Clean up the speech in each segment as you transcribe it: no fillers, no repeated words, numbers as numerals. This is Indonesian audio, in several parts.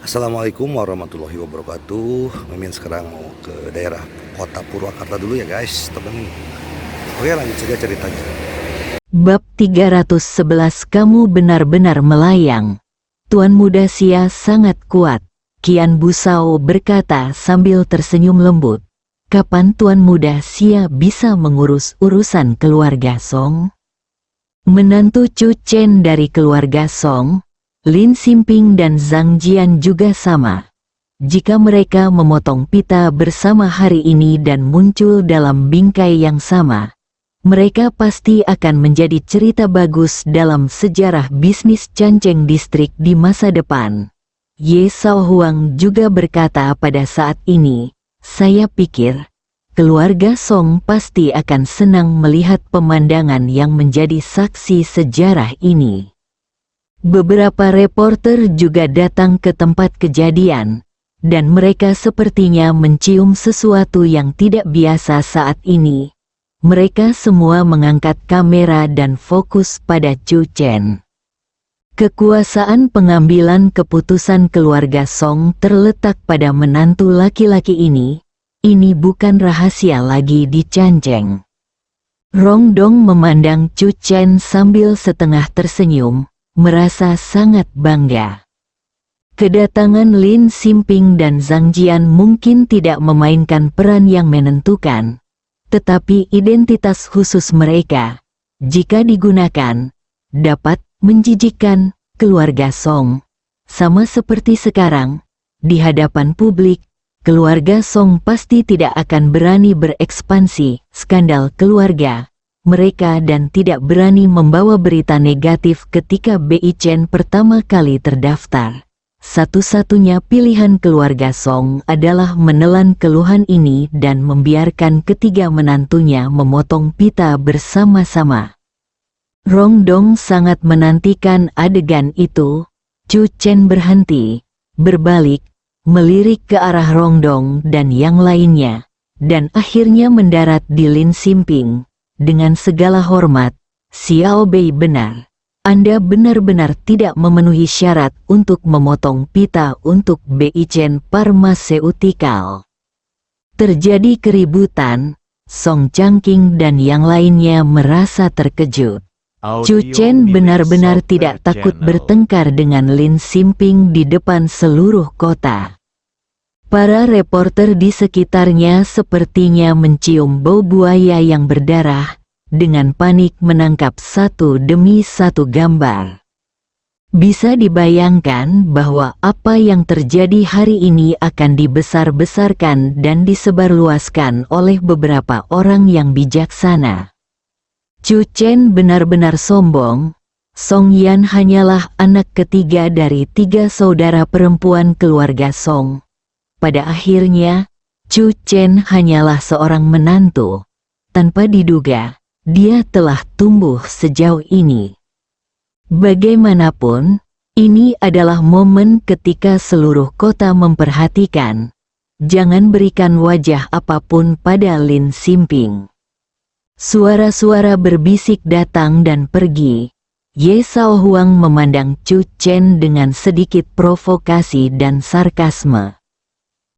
Assalamualaikum warahmatullahi wabarakatuh. Mimin sekarang mau ke daerah kota Purwakarta dulu ya guys, temen. Oke, lanjut saja ceritanya. Bab 311. Kamu benar-benar melayang. Tuan Muda Sia sangat kuat, Kian Busao berkata sambil tersenyum lembut. Kapan Tuan Muda Sia bisa mengurus urusan keluarga Song? Menantu Chu Chen dari keluarga Song, Lin Simping dan Zhang Jian juga sama. Jika mereka memotong pita bersama hari ini dan muncul dalam bingkai yang sama, mereka pasti akan menjadi cerita bagus dalam sejarah bisnis Canceng Distrik di masa depan. Ye Shaohuang juga berkata pada saat ini, saya pikir, keluarga Song pasti akan senang melihat pemandangan yang menjadi saksi sejarah ini. Beberapa reporter juga datang ke tempat kejadian, dan mereka sepertinya mencium sesuatu yang tidak biasa saat ini. Mereka semua mengangkat kamera dan fokus pada Chu Chen. Kekuasaan pengambilan keputusan keluarga Song terletak pada menantu laki-laki ini. Ini bukan rahasia lagi di Canceng. Rong Dong memandang Chu Chen sambil setengah tersenyum, merasa sangat bangga. Kedatangan Lin Simping dan Zhang Jian mungkin tidak memainkan peran yang menentukan, tetapi identitas khusus mereka, jika digunakan, dapat menjijikkan keluarga Song. Sama seperti sekarang, di hadapan publik, keluarga Song pasti tidak akan berani berekspansi skandal keluarga mereka dan tidak berani membawa berita negatif ketika Bei Chen pertama kali terdaftar. Satu-satunya pilihan keluarga Song adalah menelan keluhan ini dan membiarkan ketiga menantunya memotong pita bersama-sama. Rong Dong sangat menantikan adegan itu. Chu Chen berhenti, berbalik, melirik ke arah Rong Dong dan yang lainnya, dan akhirnya mendarat di Lin Simping. Dengan segala hormat, Xiao Bei benar. Anda benar-benar tidak memenuhi syarat untuk memotong pita untuk Bei Chen Pharmaceutical. Terjadi keributan, Song Changqing dan yang lainnya merasa terkejut. Chu Chen benar-benar tidak takut bertengkar dengan Lin Simping di depan seluruh kota. Para reporter di sekitarnya sepertinya mencium bau buaya yang berdarah, dengan panik menangkap satu demi satu gambar. Bisa dibayangkan bahwa apa yang terjadi hari ini akan dibesar-besarkan dan disebarluaskan oleh beberapa orang yang bijaksana. Chu Chen benar-benar sombong. Song Yan hanyalah anak ketiga dari 3 saudara perempuan keluarga Song. Pada akhirnya, Chu Chen hanyalah seorang menantu. Tanpa diduga, dia telah tumbuh sejauh ini. Bagaimanapun, ini adalah momen ketika seluruh kota memperhatikan. Jangan berikan wajah apapun pada Lin Simping. Suara-suara berbisik datang dan pergi. Ye Shaohuang memandang Chu Chen dengan sedikit provokasi dan sarkasme.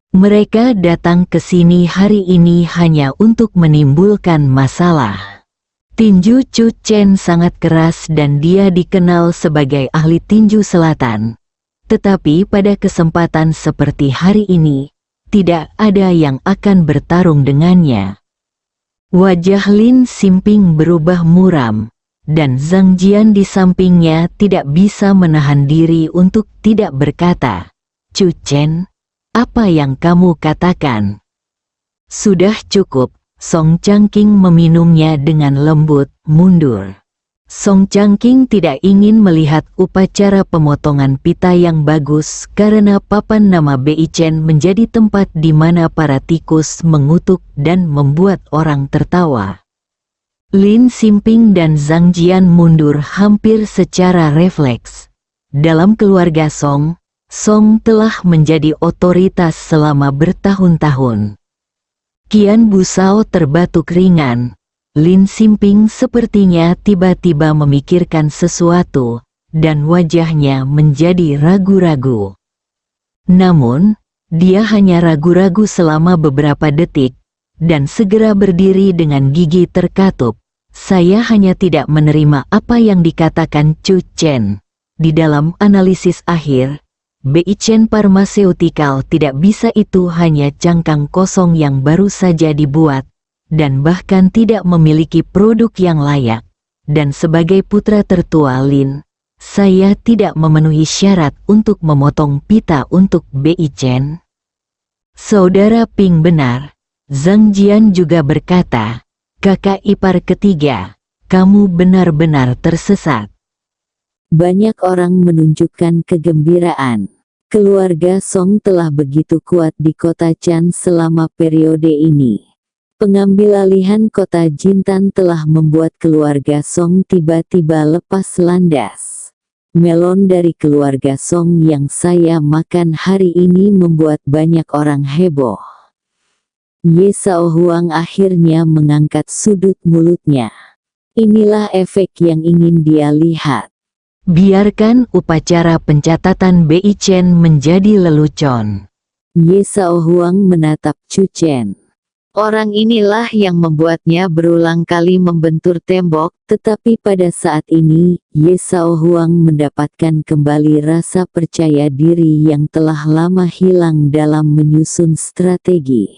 Mereka datang ke sini hari ini hanya untuk menimbulkan masalah. Tinju Chu Chen sangat keras dan dia dikenal sebagai ahli tinju selatan. Tetapi pada kesempatan seperti hari ini, tidak ada yang akan bertarung dengannya. Wajah Lin Simping berubah muram, dan Zhang Jian di sampingnya tidak bisa menahan diri untuk tidak berkata, Chu Chen, apa yang kamu katakan? Sudah cukup, Song Changqing meminumnya dengan lembut, mundur. Song Changqing tidak ingin melihat upacara pemotongan pita yang bagus karena papan nama Bei Chen menjadi tempat di mana para tikus mengutuk dan membuat orang tertawa. Lin Simping dan Zhang Jian mundur hampir secara refleks. Dalam keluarga Song telah menjadi otoritas selama bertahun-tahun. Kian Busao terbatuk ringan. Lin Simping sepertinya tiba-tiba memikirkan sesuatu, dan wajahnya menjadi ragu-ragu. Namun, dia hanya ragu-ragu selama beberapa detik, dan segera berdiri dengan gigi terkatup. Saya hanya tidak menerima apa yang dikatakan Chu Chen. Di dalam analisis akhir, BI Chen Pharmaceutical tidak bisa, itu hanya cangkang kosong yang baru saja dibuat, dan bahkan tidak memiliki produk yang layak. Dan sebagai putra tertua Lin, saya tidak memenuhi syarat untuk memotong pita untuk BI Chen. Saudara Ping benar, Zhang Jian juga berkata, kakak ipar ketiga, kamu benar-benar tersesat. Banyak orang menunjukkan kegembiraan. Keluarga Song telah begitu kuat di kota Chan selama periode ini. Pengambilalihan kota Jintan telah membuat keluarga Song tiba-tiba lepas landas. Melon dari keluarga Song yang saya makan hari ini membuat banyak orang heboh. Ye Sao Huang akhirnya mengangkat sudut mulutnya. Inilah efek yang ingin dia lihat. Biarkan upacara pencatatan BI Chen menjadi lelucon. Ye Sao Huang menatap Chu Chen. Orang inilah yang membuatnya berulang kali membentur tembok, tetapi pada saat ini, Ye Sao Huang mendapatkan kembali rasa percaya diri yang telah lama hilang dalam menyusun strategi.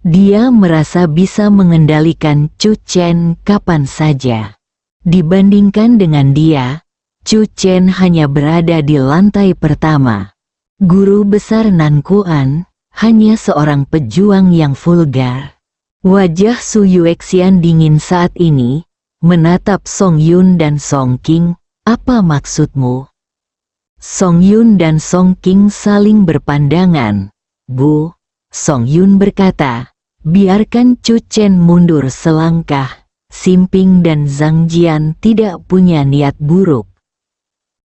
Dia merasa bisa mengendalikan Chu Chen kapan saja. Dibandingkan dengan dia, Chu Chen hanya berada di lantai pertama. Guru besar Nan Kuan hanya seorang pejuang yang vulgar. Wajah Su Yuexian dingin saat ini, menatap Song Yun dan Song King. Apa maksudmu? Song Yun dan Song King saling berpandangan. Bu, Song Yun berkata, biarkan Chu Chen mundur selangkah. Simping dan Zhang Jian tidak punya niat buruk.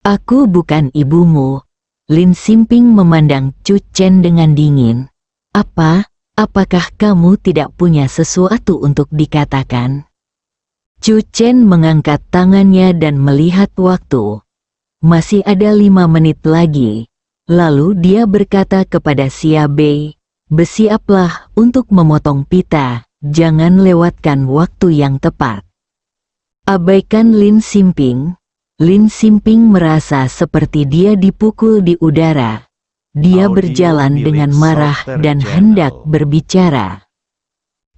Aku bukan ibumu. Lin Simping memandang Chu Chen dengan dingin. Apakah kamu tidak punya sesuatu untuk dikatakan? Chu Chen mengangkat tangannya dan melihat waktu. Masih ada 5 menit lagi. Lalu dia berkata kepada Xia Bei, bersiaplah untuk memotong pita, jangan lewatkan waktu yang tepat. Abaikan Lin Simping. Lin Simping merasa seperti dia dipukul di udara. Dia berjalan dengan marah dan hendak berbicara.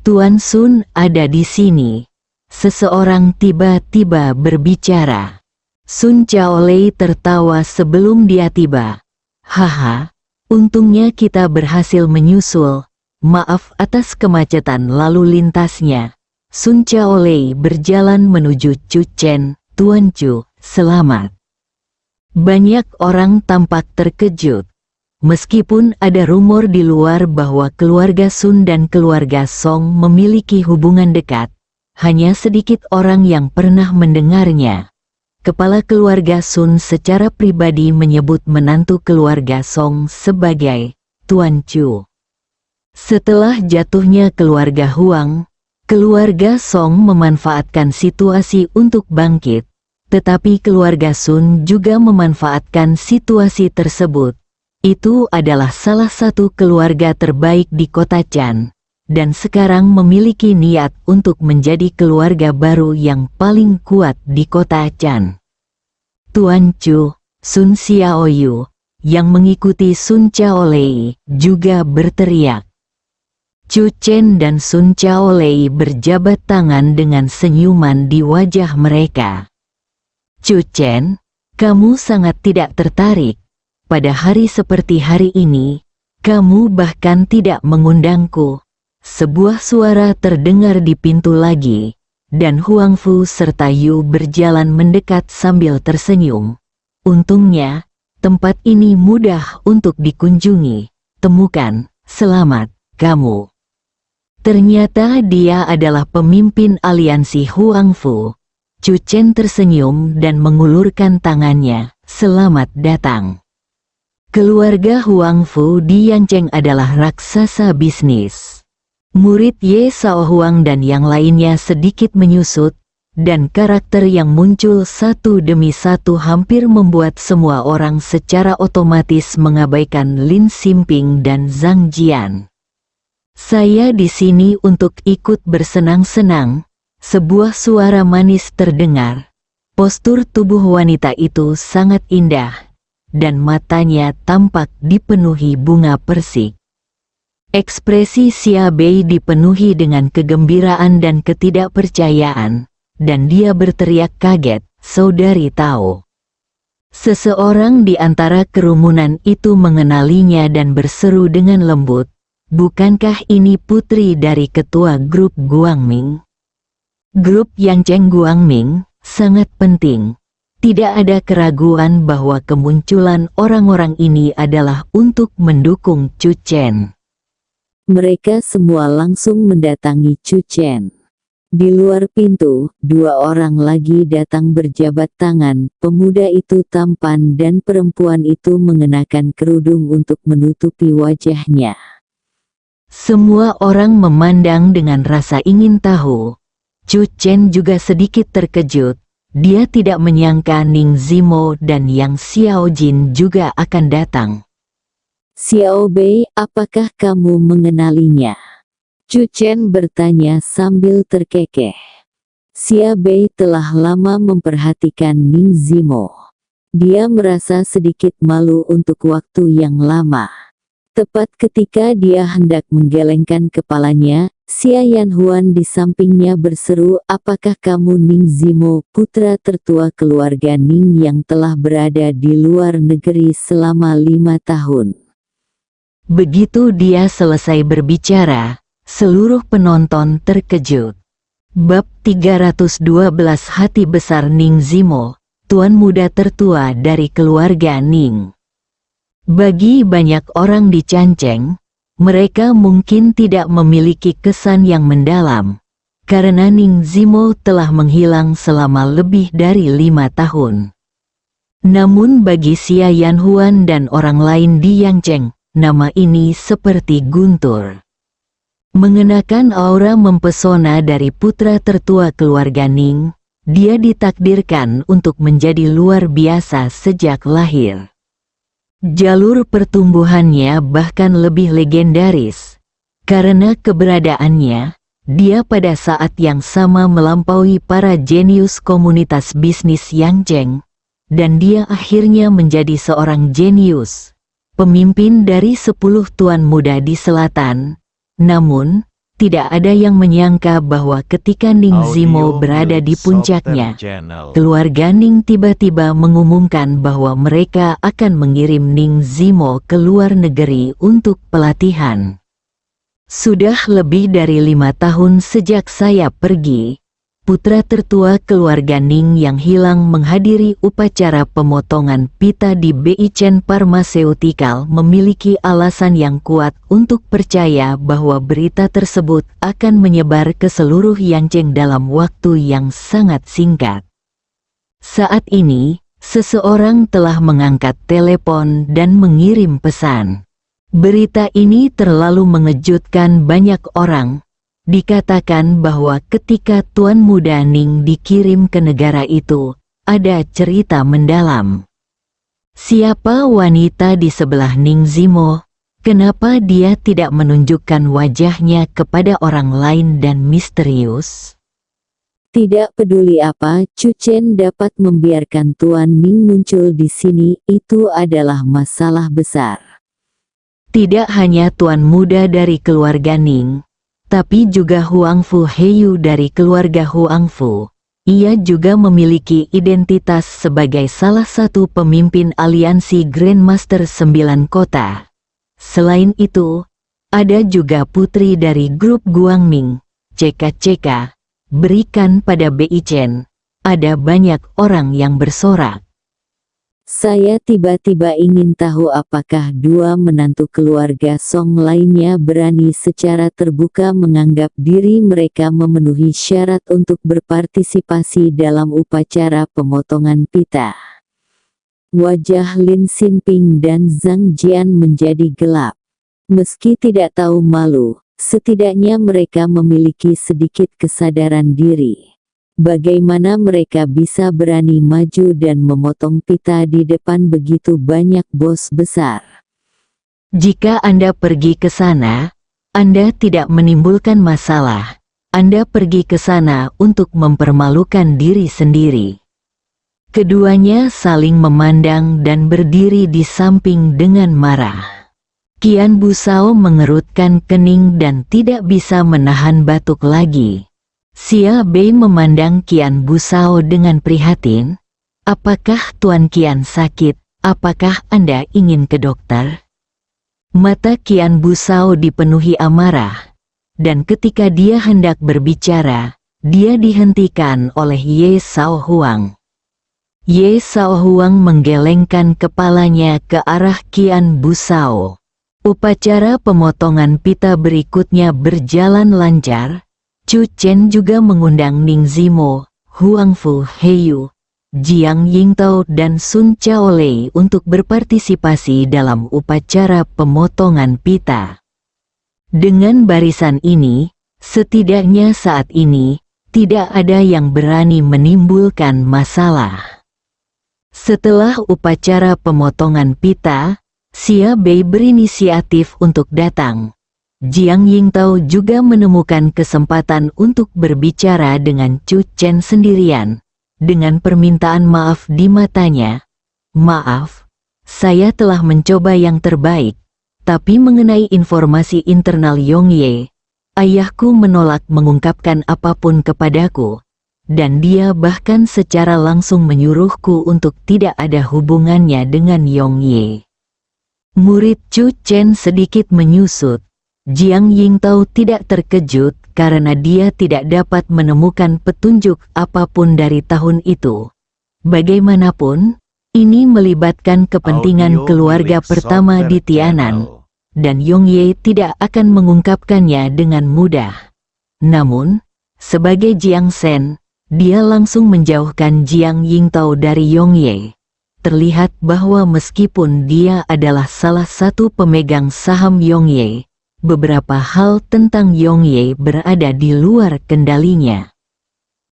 Tuan Sun ada di sini. Seseorang tiba-tiba berbicara. Sun Chaolei tertawa sebelum dia tiba. Haha, untungnya kita berhasil menyusul. Maaf atas kemacetan lalu lintasnya. Sun Chaolei berjalan menuju Chu Chen. Tuan Chu, selamat. Banyak orang tampak terkejut. Meskipun ada rumor di luar bahwa keluarga Sun dan keluarga Song memiliki hubungan dekat, hanya sedikit orang yang pernah mendengarnya. Kepala keluarga Sun secara pribadi menyebut menantu keluarga Song sebagai Tuan Chu. Setelah jatuhnya keluarga Huang, keluarga Song memanfaatkan situasi untuk bangkit. Tetapi keluarga Sun juga memanfaatkan situasi tersebut. Itu adalah salah satu keluarga terbaik di kota Chan, dan sekarang memiliki niat untuk menjadi keluarga baru yang paling kuat di kota Chan. Tuan Chu, Sun Xiaoyu, yang mengikuti Sun Chaolei, juga berteriak. Chu Chen dan Sun Chaolei berjabat tangan dengan senyuman di wajah mereka. Chu Chen, kamu sangat tidak tertarik. Pada hari seperti hari ini, kamu bahkan tidak mengundangku. Sebuah suara terdengar di pintu lagi, dan Huang Fu serta Yu berjalan mendekat sambil tersenyum. Untungnya, tempat ini mudah untuk dikunjungi. Temukan, selamat, kamu. Ternyata dia adalah pemimpin aliansi Huang Fu. Chu Chen tersenyum dan mengulurkan tangannya. Selamat datang. Keluarga Huang Fu di Yancheng adalah raksasa bisnis. Murid Ye Sao Huang dan yang lainnya sedikit menyusut, dan karakter yang muncul satu demi satu hampir membuat semua orang secara otomatis mengabaikan Lin Xinping dan Zhang Jian. "Saya di sini untuk ikut bersenang-senang," sebuah suara manis terdengar. Postur tubuh wanita itu sangat indah, dan matanya tampak dipenuhi bunga persik. Ekspresi Xia Bei dipenuhi dengan kegembiraan dan ketidakpercayaan, dan dia berteriak kaget, "Saudari Tao!" Seseorang di antara kerumunan itu mengenalinya dan berseru dengan lembut, "Bukankah ini putri dari ketua grup Guangming?" Grup Yangcheng Guangming sangat penting. Tidak ada keraguan bahwa kemunculan orang-orang ini adalah untuk mendukung Chu Chen. Mereka semua langsung mendatangi Chu Chen. Di luar pintu, dua orang lagi datang berjabat tangan. Pemuda itu tampan dan perempuan itu mengenakan kerudung untuk menutupi wajahnya. Semua orang memandang dengan rasa ingin tahu. Chu Chen juga sedikit terkejut. Dia tidak menyangka Ning Zimo dan Yang Xiaojin juga akan datang. "Xiao Bei, apakah kamu mengenalinya?" Chu Chen bertanya sambil terkekeh. Xia Bei telah lama memperhatikan Ning Zimo. Dia merasa sedikit malu untuk waktu yang lama. Tepat ketika dia hendak menggelengkan kepalanya, Xia Yanhuan di sampingnya berseru, "Apakah kamu Ning Zimo, putra tertua keluarga Ning yang telah berada di luar negeri selama 5 tahun?" Begitu dia selesai berbicara, seluruh penonton terkejut. Bab 312 Hati Besar Ning Zimo, tuan muda tertua dari keluarga Ning. Bagi banyak orang di Canceng, mereka mungkin tidak memiliki kesan yang mendalam, karena Ning Zimo telah menghilang selama lebih dari 5 tahun. Namun bagi Xia Yanhuan dan orang lain di Yangcheng, nama ini seperti guntur. Mengenakan aura mempesona dari putra tertua keluarga Ning, dia ditakdirkan untuk menjadi luar biasa sejak lahir. Jalur pertumbuhannya bahkan lebih legendaris. Karena keberadaannya, dia pada saat yang sama melampaui para jenius komunitas bisnis Yangcheng, dan dia akhirnya menjadi seorang jenius, pemimpin dari 10 tuan muda di selatan. Namun, tidak ada yang menyangka bahwa ketika Ning Zimo berada di puncaknya, keluarga Ning tiba-tiba mengumumkan bahwa mereka akan mengirim Ning Zimo ke luar negeri untuk pelatihan. "Sudah lebih dari 5 tahun sejak saya pergi," putra tertua keluarga Ning yang hilang menghadiri upacara pemotongan pita di Beichen Pharmaceutical memiliki alasan yang kuat untuk percaya bahwa berita tersebut akan menyebar ke seluruh Yangcheng dalam waktu yang sangat singkat. Saat ini, seseorang telah mengangkat telepon dan mengirim pesan. Berita ini terlalu mengejutkan banyak orang. Dikatakan bahwa ketika Tuan Muda Ning dikirim ke negara itu, ada cerita mendalam. Siapa wanita di sebelah Ning Zimo? Kenapa dia tidak menunjukkan wajahnya kepada orang lain dan misterius? Tidak peduli apa, Chu Chen dapat membiarkan Tuan Ning muncul di sini, itu adalah masalah besar. Tidak hanya Tuan Muda dari keluarga Ning, tapi juga Huangfu Heiyu dari keluarga Huangfu. Ia juga memiliki identitas sebagai salah satu pemimpin aliansi Grandmaster 9 Kota. Selain itu, ada juga putri dari grup Guangming, CK. Berikan pada Beichen. Ada banyak orang yang bersorak. Saya tiba-tiba ingin tahu apakah dua menantu keluarga Song lainnya berani secara terbuka menganggap diri mereka memenuhi syarat untuk berpartisipasi dalam upacara pemotongan pita. Wajah Lin Xinping dan Zhang Jian menjadi gelap. Meski tidak tahu malu, setidaknya mereka memiliki sedikit kesadaran diri. Bagaimana mereka bisa berani maju dan memotong pita di depan begitu banyak bos besar? Jika Anda pergi ke sana, Anda tidak menimbulkan masalah. Anda pergi ke sana untuk mempermalukan diri sendiri. Keduanya saling memandang dan berdiri di samping dengan marah. Qian Busao mengerutkan kening dan tidak bisa menahan batuk lagi. Xia Bei memandang Qian Busao dengan prihatin. Apakah Tuan Qian sakit? Apakah Anda ingin ke dokter? Mata Qian Busao dipenuhi amarah. Dan ketika dia hendak berbicara, dia dihentikan oleh Ye Sao Huang. Ye Sao Huang menggelengkan kepalanya ke arah Qian Busao. Upacara pemotongan pita berikutnya berjalan lancar. Chu Chen juga mengundang Ning Zimo, Huang Fu Heiyu, Jiang Yingtao dan Sun Chaolei untuk berpartisipasi dalam upacara pemotongan pita. Dengan barisan ini, setidaknya saat ini, tidak ada yang berani menimbulkan masalah. Setelah upacara pemotongan pita, Xia Bei berinisiatif untuk datang. Jiang Yingtao juga menemukan kesempatan untuk berbicara dengan Chu Chen sendirian. Dengan permintaan maaf di matanya, "Maaf, saya telah mencoba yang terbaik. Tapi mengenai informasi internal Yongye, ayahku menolak mengungkapkan apapun kepadaku, dan dia bahkan secara langsung menyuruhku untuk tidak ada hubungannya dengan Yongye." Murid Chu Chen sedikit menyusut. Jiang Yingtao tidak terkejut karena dia tidak dapat menemukan petunjuk apapun dari tahun itu. Bagaimanapun, ini melibatkan kepentingan keluarga pertama di Tianan, dan Yongye tidak akan mengungkapkannya dengan mudah. Namun, sebagai Jiang Shen, dia langsung menjauhkan Jiang Yingtao dari Yongye. Terlihat bahwa meskipun dia adalah salah satu pemegang saham Yongye, beberapa hal tentang Yongye berada di luar kendalinya.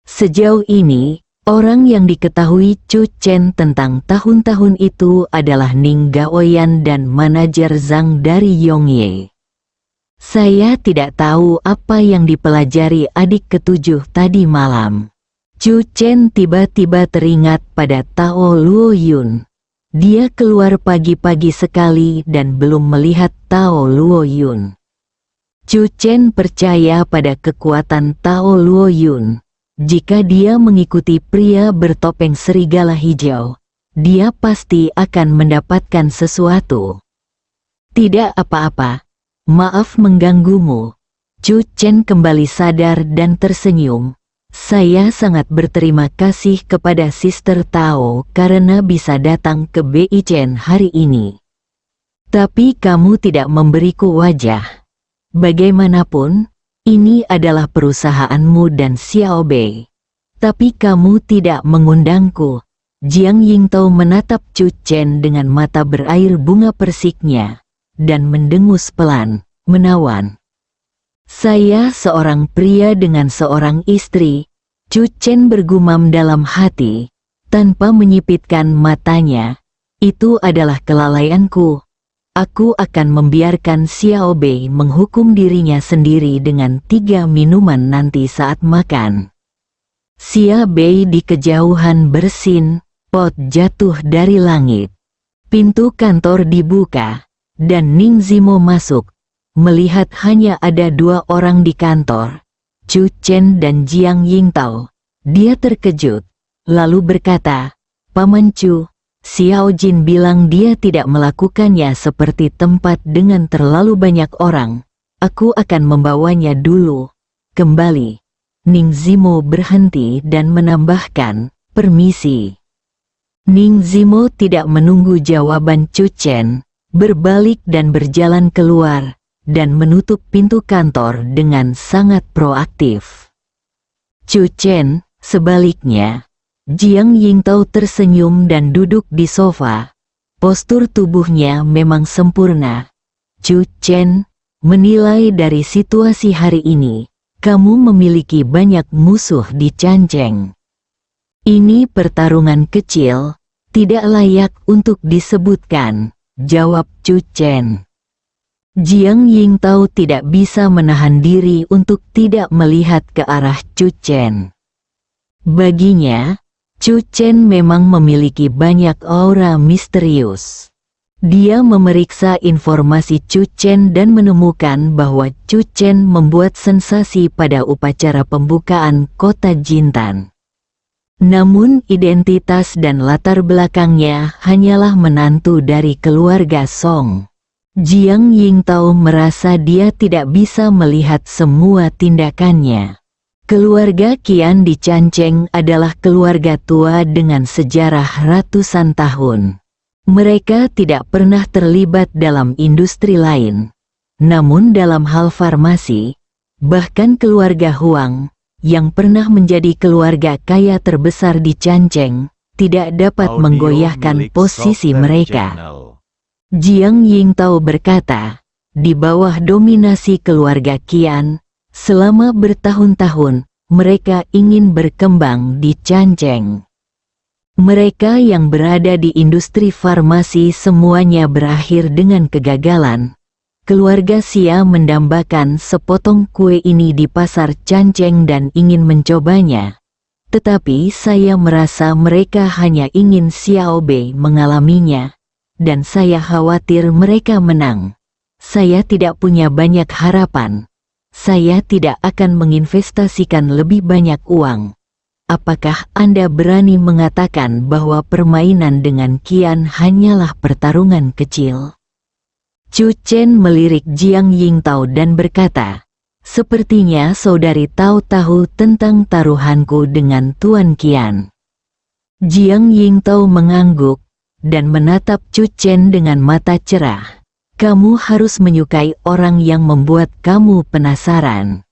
Sejauh ini, orang yang diketahui Chu Chen tentang tahun-tahun itu adalah Ning Gaoyan dan manajer Zhang dari Yongye. Saya tidak tahu apa yang dipelajari adik ketujuh tadi malam. Chu Chen tiba-tiba teringat pada Tao Luo Yun. Dia keluar pagi-pagi sekali dan belum melihat Tao Luo Yun. Chu Chen percaya pada kekuatan Tao Luo Yun. Jika dia mengikuti pria bertopeng serigala hijau, dia pasti akan mendapatkan sesuatu. Tidak apa-apa, maaf mengganggumu. Chu Chen kembali sadar dan tersenyum. Saya sangat berterima kasih kepada Sister Tao karena bisa datang ke Beichen hari ini. Tapi kamu tidak memberiku wajah. Bagaimanapun, ini adalah perusahaanmu dan Xiao Bei. Tapi kamu tidak mengundangku. Jiang Yingtao menatap Chu Chen dengan mata berair bunga persiknya, dan mendengus pelan, menawan. Saya seorang pria dengan seorang istri, Chu Chen bergumam dalam hati, tanpa menyipitkan matanya. Itu adalah kelalaianku. Aku akan membiarkan Xiao Bei menghukum dirinya sendiri dengan 3 minuman nanti saat makan. Xia Bei di kejauhan bersin, pot jatuh dari langit. Pintu kantor dibuka, dan Ning Zimo masuk. Melihat hanya ada 2 orang di kantor, Chu Chen dan Jiang Yingtao, dia terkejut, lalu berkata, "Paman Chu, Xiao Jin bilang dia tidak melakukannya seperti tempat dengan terlalu banyak orang. Aku akan membawanya dulu. Kembali." Ning Zimo berhenti dan menambahkan, "Permisi." Ning Zimo tidak menunggu jawaban Chu Chen, berbalik dan berjalan keluar, dan menutup pintu kantor dengan sangat proaktif. Chu Chen, sebaliknya, Jiang Yingtao tersenyum dan duduk di sofa. Postur tubuhnya memang sempurna. Chu Chen menilai dari situasi hari ini, kamu memiliki banyak musuh di Canceng. Ini pertarungan kecil, tidak layak untuk disebutkan, jawab Chu Chen. Jiang Yingtao tidak bisa menahan diri untuk tidak melihat ke arah Chu Chen. Baginya, Chu Chen memang memiliki banyak aura misterius. Dia memeriksa informasi Chu Chen dan menemukan bahwa Chu Chen membuat sensasi pada upacara pembukaan kota Jintan. Namun identitas dan latar belakangnya hanyalah menantu dari keluarga Song. Jiang Yingtao merasa dia tidak bisa melihat semua tindakannya. Keluarga Qian di Canceng adalah keluarga tua dengan sejarah ratusan tahun. Mereka tidak pernah terlibat dalam industri lain. Namun dalam hal farmasi, bahkan keluarga Huang, yang pernah menjadi keluarga kaya terbesar di Canceng, tidak dapat menggoyahkan posisi mereka. Jiang Yingtao berkata, di bawah dominasi keluarga Qian, selama bertahun-tahun, mereka ingin berkembang di Canceng. Mereka yang berada di industri farmasi semuanya berakhir dengan kegagalan. Keluarga Xia mendambakan sepotong kue ini di pasar Canceng dan ingin mencobanya. Tetapi saya merasa mereka hanya ingin Xiao Bei mengalaminya. Dan saya khawatir mereka menang. Saya tidak punya banyak harapan. Saya tidak akan menginvestasikan lebih banyak uang. Apakah Anda berani mengatakan bahwa permainan dengan Qian hanyalah pertarungan kecil? Chu Chen melirik Jiang Yingtao dan berkata, sepertinya saudari tahu tentang taruhanku dengan Tuan Qian. Jiang Yingtao mengangguk dan menatap Chu Chen dengan mata cerah. Kamu harus menyukai orang yang membuat kamu penasaran.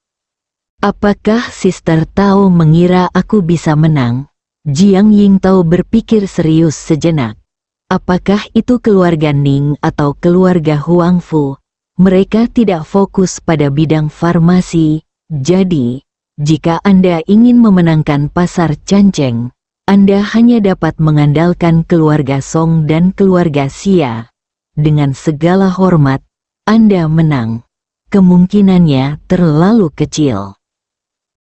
Apakah Sister Tao mengira aku bisa menang? Jiang Yingtao berpikir serius sejenak. Apakah itu keluarga Ning atau keluarga Huangfu? Mereka tidak fokus pada bidang farmasi. Jadi, jika Anda ingin memenangkan pasar Canceng, Anda hanya dapat mengandalkan keluarga Song dan keluarga Xia. Dengan segala hormat, Anda menang. Kemungkinannya terlalu kecil.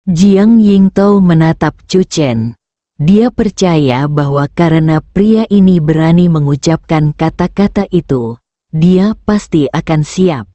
Jiang Yingtao menatap Chu Chen. Dia percaya bahwa karena pria ini berani mengucapkan kata-kata itu, dia pasti akan siap.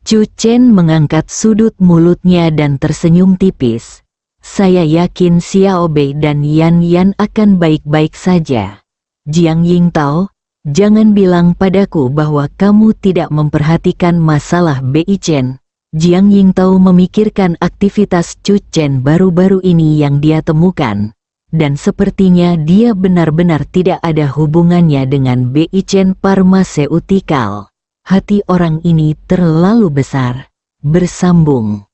Chu Chen mengangkat sudut mulutnya dan tersenyum tipis. Saya yakin Xiao Bei dan Yan Yan akan baik-baik saja. Jiang Yingtao, jangan bilang padaku bahwa kamu tidak memperhatikan masalah Bei Chen. Jiang Yingtao memikirkan aktivitas Chu Chen baru-baru ini yang dia temukan. Dan sepertinya dia benar-benar tidak ada hubungannya dengan Bei Chen Pharmaceutical. Hati orang ini terlalu besar. Bersambung.